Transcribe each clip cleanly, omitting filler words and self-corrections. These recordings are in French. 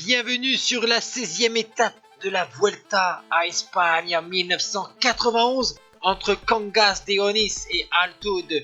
Bienvenue sur la 16e étape de la Vuelta à Espagne en 1991 entre Cangas de Onís et Alto de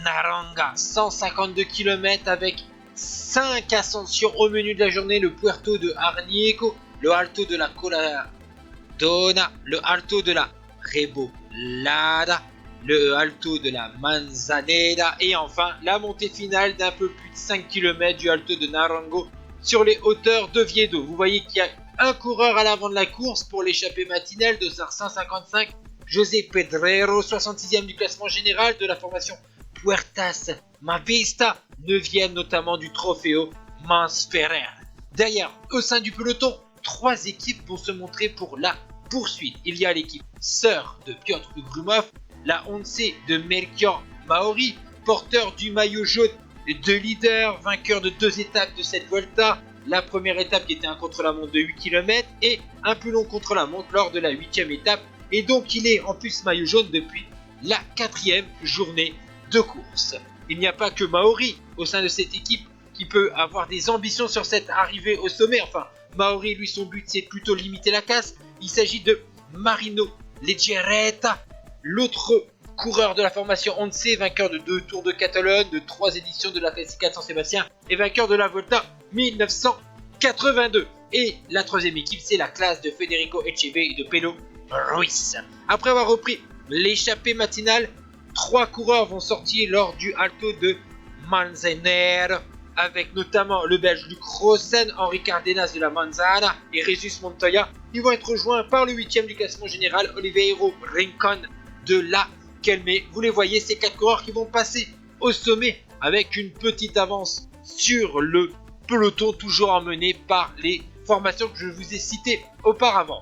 Naranga. 152 km avec 5 ascensions au menu de la journée, le Puerto de Arnico, le Alto de la Coladona, le Alto de la Rebolada, le Alto de la Manzaneda et enfin la montée finale d'un peu plus de 5 km du Alto de Narango sur les hauteurs de Viedo. Vous voyez qu'il y a un coureur à l'avant de la course pour l'échappée matinale de 155, José Pedrero, 66e du classement général de la formation Puertas Mavista, 9e notamment du Trofeo Mansferrer. Derrière, au sein du peloton, 3 équipes vont se montrer pour la poursuite. Il y a l'équipe sœur de Piotr Ugrumov, la Once de Melchior Maori, porteur du maillot jaune de leader, vainqueur de 2 étapes de cette Vuelta. La première étape qui était un contre-la-montre de 8 km et un plus long contre-la-montre lors de la 8e étape. Et donc il est en plus maillot jaune depuis la 4e journée de course. Il n'y a pas que Maori au sein de cette équipe qui peut avoir des ambitions sur cette arrivée au sommet. Enfin, Maori, lui, son but c'est plutôt limiter la casse. Il s'agit de Marino Lejarreta, l'autre coureur de la formation Once, vainqueur de 2 Tours de Catalogne, de 3 éditions de la Classica de San Sébastien et vainqueur de la Vuelta 1982. Et la 3e équipe, c'est la classe de Federico Echeve et de Pelo Ruiz. Après avoir repris l'échappée matinale, 3 coureurs vont sortir lors du Alto de Manzanero, avec notamment le Belge Luc Rossen, Henri Cardenas de la Manzana et Jesus Montoya. Ils vont être rejoints par le 8e du classement général, Oliveira Rincon de la Kelme. Vous les voyez, ces 4 coureurs qui vont passer au sommet avec une petite avance sur le peloton, toujours emmené par les formations que je vous ai citées auparavant.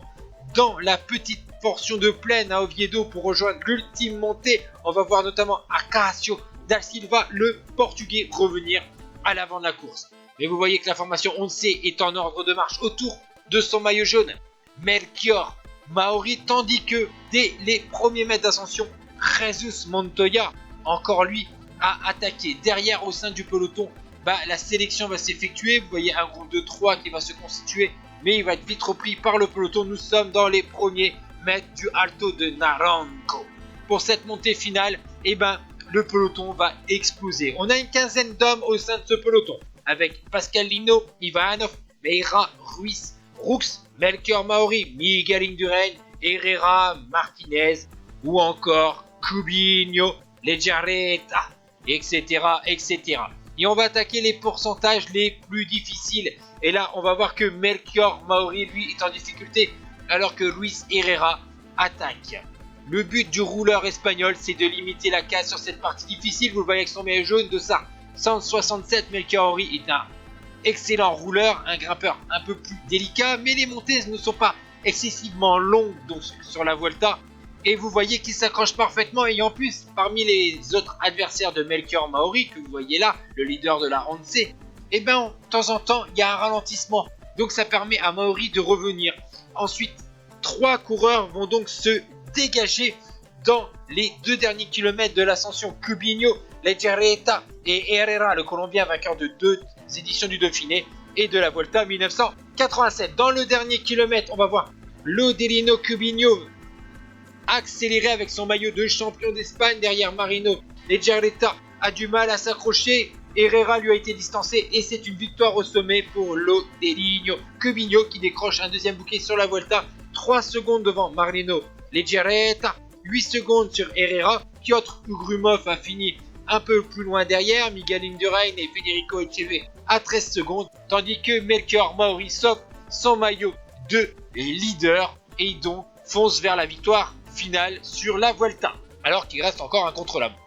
Dans la petite portion de plaine à Oviedo pour rejoindre l'ultime montée, on va voir notamment Acacio da Silva, le portugais, revenir à l'avant de la course. Mais vous voyez que la formation Once est en ordre de marche autour de son maillot jaune, Melchior Maori, tandis que dès les premiers mètres d'ascension, Jesus Montoya, encore lui, a attaqué. Derrière, au sein du peloton, la sélection va s'effectuer. Vous voyez un groupe de 3 qui va se constituer, mais il va être vite repris par le peloton. Nous sommes dans les premiers mètres du Alto de Naranco. Pour cette montée finale, le peloton va exploser. On a une quinzaine d'hommes au sein de ce peloton, avec Pascal Lino, Ivanov, Meira, Ruiz, Roux, Melchior Maori, Miguel Indurain, Herrera, Martinez, ou encore Cubinho, Lejarreta, etc., etc. Et on va attaquer les pourcentages les plus difficiles. Et là, on va voir que Melchior Maori, lui, est en difficulté, alors que Luis Herrera attaque. Le but du rouleur espagnol, c'est de limiter la casse sur cette partie difficile. Vous le voyez avec son maillot jaune de ça. 167, Melchior Maori est un excellent rouleur, un grimpeur un peu plus délicat, mais les montées ne sont pas excessivement longues donc, sur la Vuelta. Et vous voyez qu'il s'accroche parfaitement, et en plus, parmi les autres adversaires de Melchior Maori, que vous voyez là, le leader de la Once, de temps en temps, il y a un ralentissement. Donc ça permet à Maori de revenir. Ensuite, 3 coureurs vont donc se dégager dans les 2 derniers kilomètres de l'ascension. Cubinho, Lejarreta et Herrera, le Colombien vainqueur de 2 éditions du Dauphiné et de la Vuelta 1987. Dans le dernier kilomètre, on va voir Lodelino Cubinho accéléré avec son maillot de champion d'Espagne. Derrière Marino Lejarreta a du mal à s'accrocher. Herrera lui a été distancé et c'est une victoire au sommet pour Lodelino Cubinho qui décroche un 2e bouquet sur la Vuelta. 3 secondes devant Marino Lejarreta, 8 secondes sur Herrera. Piotr Ugrumov a fini un peu plus loin derrière, Miguel Indurain et Federico Echeve à 13 secondes, tandis que Melchior Maori sauve son maillot de leader et donc fonce vers la victoire finale sur la Vuelta, alors qu'il reste encore un contre-la-montre.